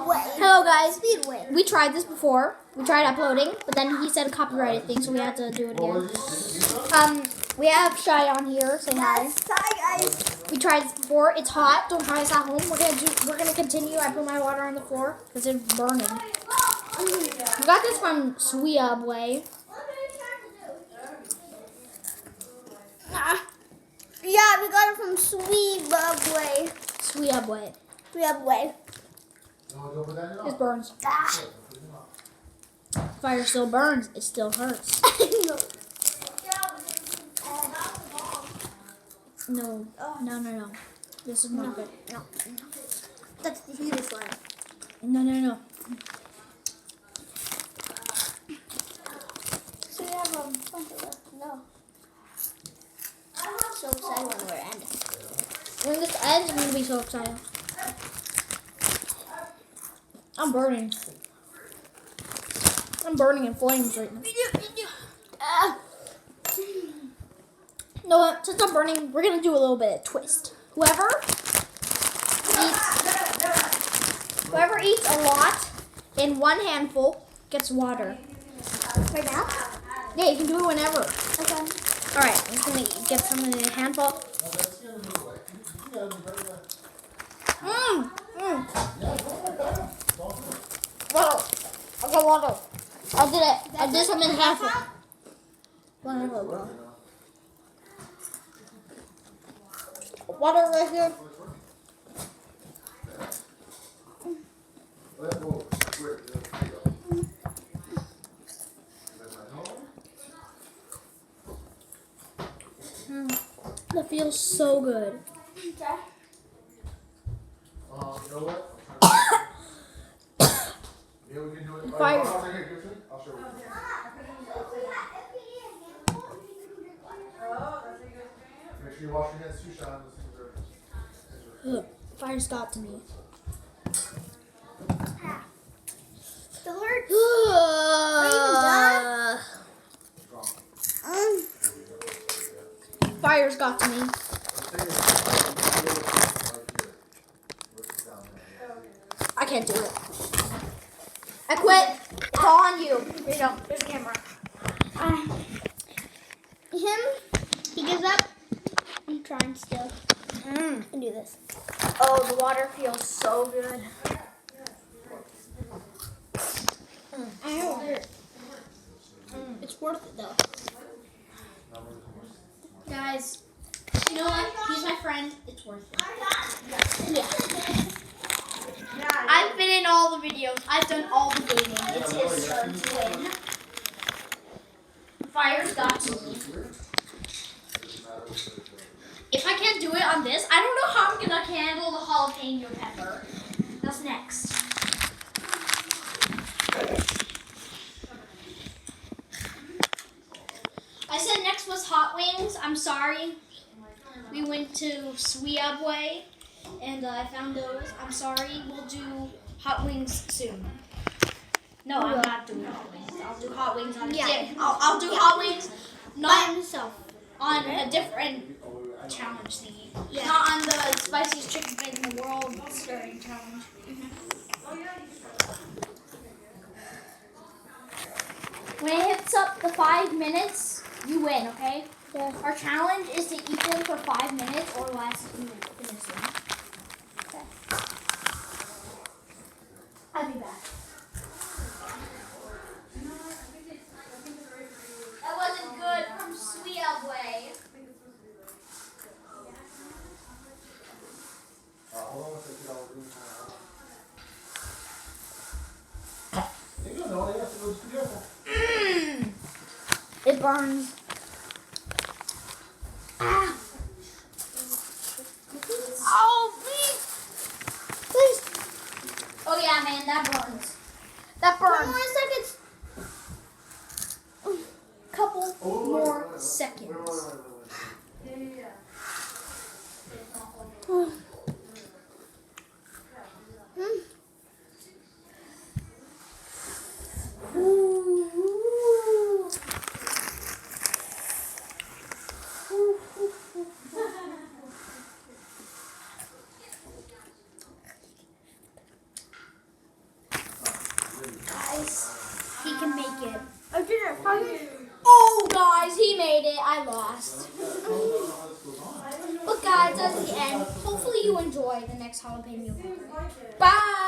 Hello guys, we tried this before. We tried uploading, but then he said a copyrighted thing, so we had to do it again. We have Shy on here. Say hi. Hi guys. We tried this before. It's hot. Don't try this at home. We're gonna continue. I put my water on the floor because it's burning. We got this from Zimbabwe. Yeah, we got it from Zimbabwe. Zimbabwe. It burns. Fire still burns. It still hurts. No. This is not good. No. That's the heatest one. No. So we have something left. No. I'm so excited when we're ending. When this ends, I'm gonna be so excited. I'm burning. I'm burning in flames right now. No, since I'm burning, we're gonna do a little bit of twist. Whoever eats a lot in one handful gets water. Right now? Yeah, you can do it whenever. Okay. All right, I'm just gonna get some in a handful. Water. I got water. I did it. I did some in a handful. Whatever, bro. Water right here. That feels so good. Fire. Make sure you wash your hands too, Sean. Fire's got to me. Still hurts. Fire's got to me. I can't do it. I quit. It's all on you. Here you go. Here's the camera. He gives up. I'm trying still. I can do this. Oh, the water feels so good. It's worth it though. Guys, you know what? He's my friend. It's worth it. Yeah. I've been in all the videos. I've done all the gaming. It's his turn to win. Fire's got to me. If I can't do it on this, I don't know how I'm gonna handle the jalapeno pepper. That's next. I said next was hot wings. I'm sorry. We went to Zimbabwe and I found those. I'm sorry. We'll do hot wings soon. No, I'm not doing hot wings. I'll do hot wings on a I'll do hot wings not on a different challenge thingy. Yeah. Not on the spiciest chicken thing in the world stirring challenge. When it hits up the 5 minutes, you win, okay? Yeah. Our challenge is to eat them for 5 minutes or less if you finish them. Okay. I'll be back. That wasn't good from Zimbabwe. It burns. Oh, please. Oh yeah, man, that burns. That burns. 10 more seconds. Couple more seconds. Guys, he can make it. I didn't find it. Oh, guys, he made it. I lost. But guys, at the end, hopefully you enjoy the next jalapeno. Bye.